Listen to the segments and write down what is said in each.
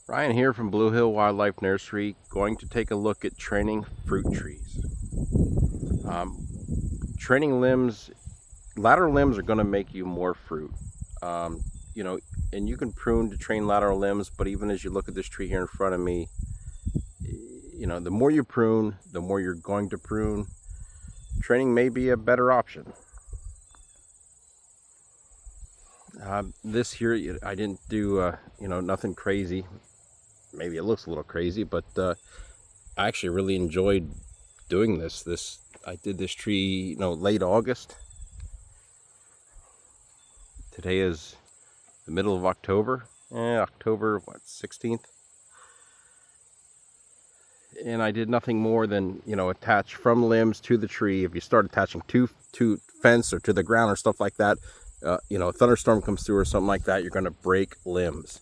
Ryan here from Blue Hill Wildlife Nursery, going to take a look at training fruit trees. Um, Training limbs, lateral limbs are going to make you more fruit. Um, you know, and you can prune to train lateral limbs, but even as you look at this tree here in front of me, the more you prune, the more you're going to prune. Training may be a better option. This here, I didn't do, nothing crazy. Maybe it looks a little crazy, but I actually really enjoyed doing this. I did this tree, late August. Today is the middle of October. October 16th. And I did nothing more than, attach from limbs to the tree. If you start attaching to fence or to the ground or stuff like that, a thunderstorm comes through or something like that, you're going to break limbs.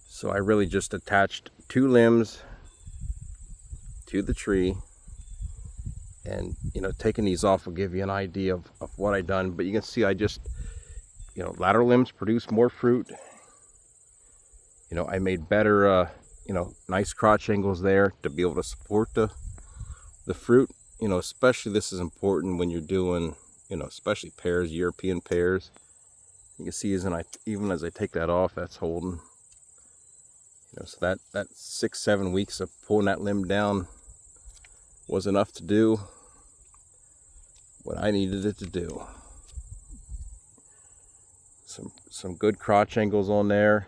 So I really just attached 2 limbs to the tree. And, taking these off will give you an idea of what I've done. But you can see I just, lateral limbs produce more fruit. I made better, nice crotch angles there to be able to support the fruit. Especially this is important when you're doing, especially pears, European pears. You can see even as I take that off, that's holding. So that 6-7 weeks of pulling that limb down was enough to do what I needed it to do. Some good crotch angles on there,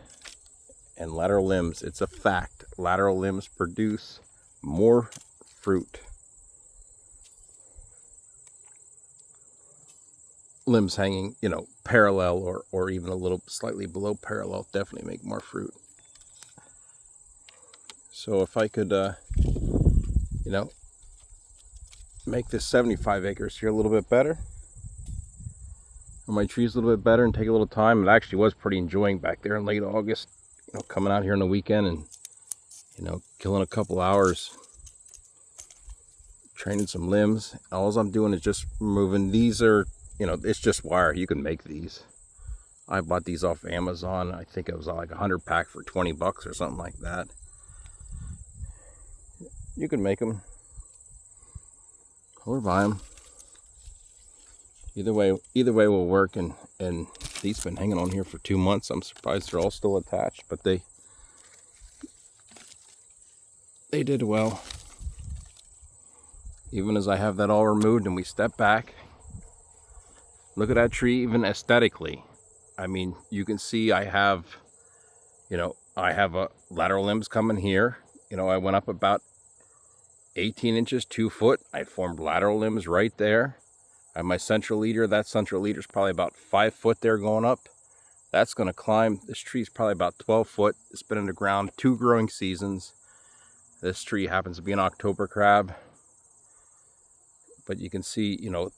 and lateral limbs. It's a fact. Lateral limbs produce more fruit. Limbs hanging, parallel or even a little slightly below parallel definitely make more fruit. So if I could, make this 75 acres here a little bit better, or my trees a little bit better, and take a little time. It actually was pretty enjoying back there in late August, coming out here on the weekend and, killing a couple hours training some limbs. All I'm doing is just removing. These are, it's just wire. You can make these. I bought these off Amazon. I think it was like 100 pack for $20 or something like that. You can make them or buy them. Either way will work. And these been hanging on here for 2 months. I'm surprised they're all still attached, but they did well. Even as I have that all removed and we step back, look at that tree. Even aesthetically, I mean, you can see I have a lateral limbs coming here. I went up about 18 inches, 2 foot. I formed lateral limbs right there. I have my central leader. That central leader is probably about 5 foot there going up. That's going to climb. This tree is probably about 12 foot. It's been in the ground 2 growing seasons. This tree happens to be an October crab. But you can see, it's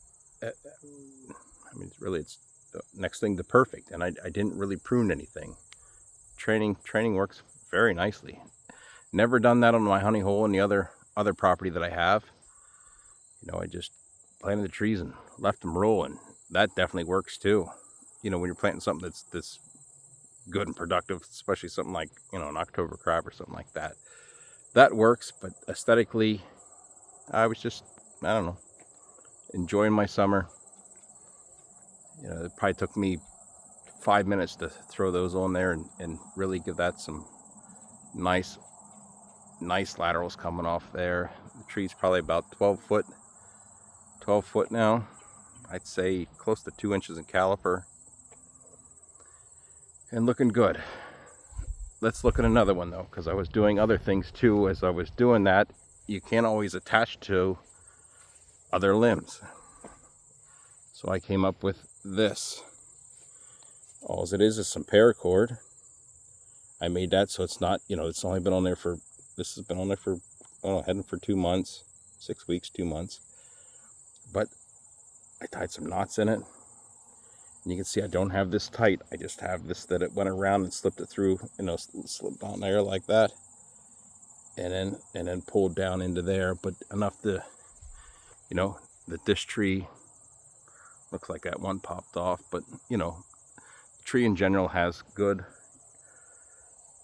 the next thing to perfect. And I didn't really prune anything. Training works very nicely. Never done that on my honey hole and the other property that I have. I just planted the trees and left them rolling. That definitely works too. When you're planting something that's good and productive, especially something like, an October crab or something like that. That works, but aesthetically, I was just, I don't know, enjoying my summer. It probably took me 5 minutes to throw those on there and really give that some nice laterals coming off there. The tree's probably about 12 foot now. I'd say close to 2 inches in caliper, and looking good. Let's look at another one though, because I was doing other things too. As I was doing that, you can't always attach to other limbs. So I came up with this. All it is some paracord. I made that so it's not, it's only been on there for, this has been on there for, heading for 2 months, 6 weeks, 2 months. But I tied some knots in it. And you can see I don't have this tight. I just have this that it went around and slipped it through, slipped on there like that. And then pulled down into there, but enough to, that this tree looks like that one popped off. But, the tree in general has good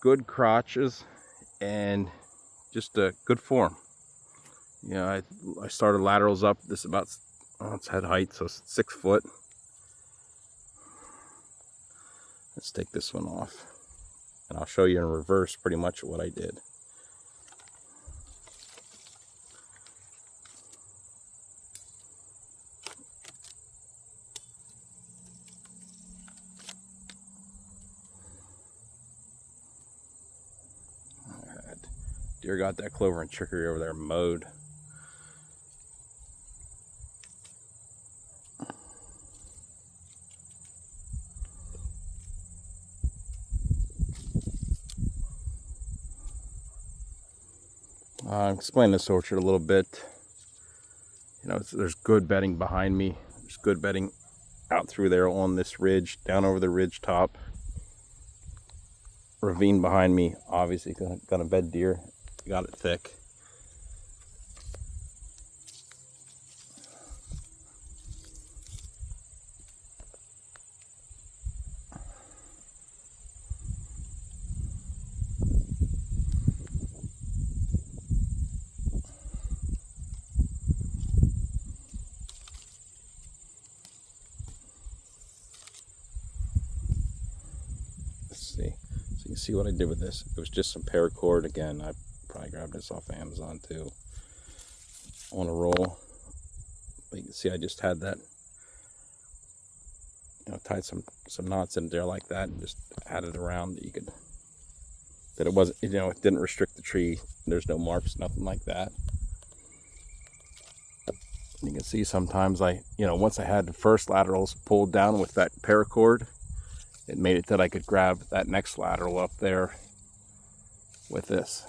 good crotches and just a good form. You know, I started laterals up. This is about, oh, it's head height, so 6 foot. Let's take this one off, and I'll show you in reverse pretty much what I did. Deer got that clover and chicory over there mowed. I'll explain this orchard a little bit. You know, there's good bedding behind me. There's good bedding out through there on this ridge, down over the ridge top. Ravine behind me, obviously gonna bed deer. Got it thick. Let's see. So you can see what I did with this. It was just some paracord. Again, I probably grabbed this off Amazon too. On a roll. But you can see I just had that, you know, tied some knots in there like that and just added around that you could, that it wasn't, you know, it didn't restrict the tree. There's no marks, nothing like that. You can see sometimes you know, once I had the first laterals pulled down with that paracord, it made it that I could grab that next lateral up there with this.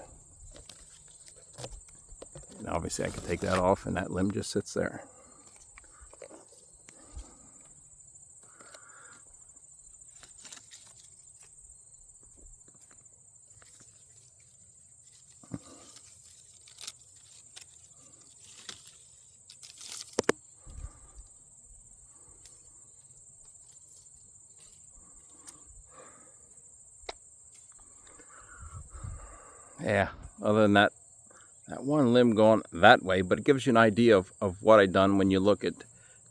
And obviously I could take that off and that limb just sits there. Yeah, other than that one limb going that way, but it gives you an idea of what I done when you look at,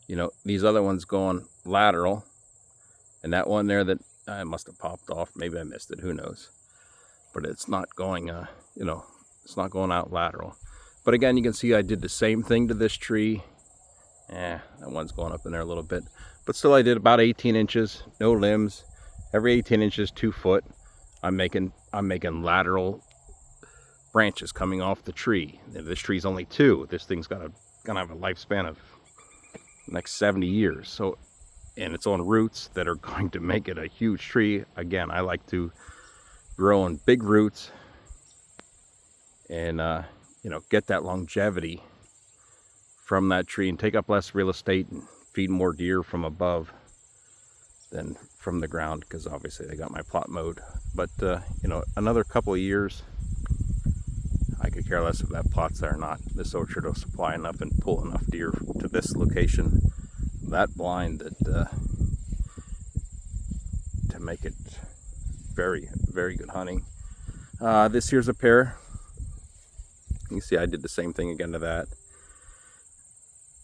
you know, these other ones going lateral, and that one there that I must have popped off. Maybe I missed it, who knows. But it's not going, you know, it's not going out lateral. But again, you can see I did the same thing to this tree. That one's going up in there a little bit. But still I did about 18 inches, no limbs. Every 18 inches, 2 foot. I'm making lateral branches coming off the tree. This tree's only 2. This thing's gonna have a lifespan of the next 70 years. So, and it's on roots that are going to make it a huge tree. Again, I like to grow on big roots and you know, get that longevity from that tree and take up less real estate and feed more deer from above than from the ground, because obviously I got my plot mowed. But you know, another couple of years, I could care less if that plot's there or not. This orchard will supply enough and pull enough deer to this location, that blind, that to make it very, very good hunting. This here's a pair. You can see I did the same thing again to that.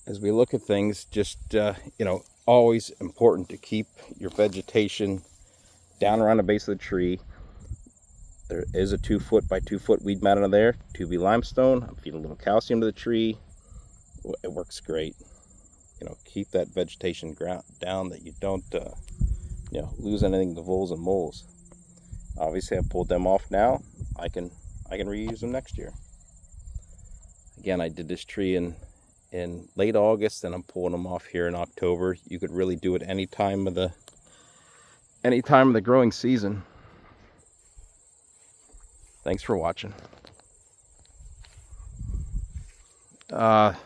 As we look at things, just you know, always important to keep your vegetation down around the base of the tree. There is a 2 foot by 2 foot weed mat under there, 2B limestone. I'm feeding a little calcium to the tree. It works great. You know, keep that vegetation down, that you don't you know, lose anything to voles and moles. Obviously I pulled them off now. I can reuse them next year. Again, I did this tree in late August, and I'm pulling them off here in October. You could really do it any time of the growing season. Thanks for watching. One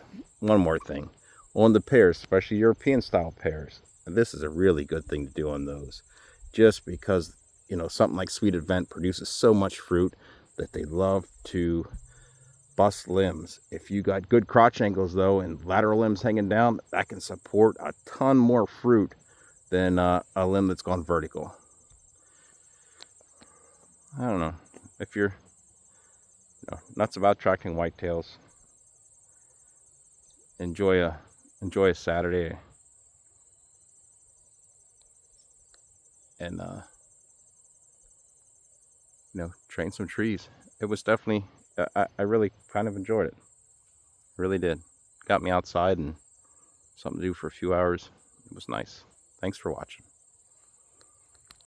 more thing. On the pears, especially European style pears, this is a really good thing to do on those. Just because, you know, something like Sweet Advent produces so much fruit that they love to bust limbs. If you got good crotch angles though and lateral limbs hanging down, that can support a ton more fruit than a limb that's gone vertical. I don't know, if you're nuts about tracking whitetails, enjoy a Saturday and train some trees. It was definitely, I really kind of enjoyed it. Really did. Got me outside and something to do for a few hours. It was nice. Thanks for watching.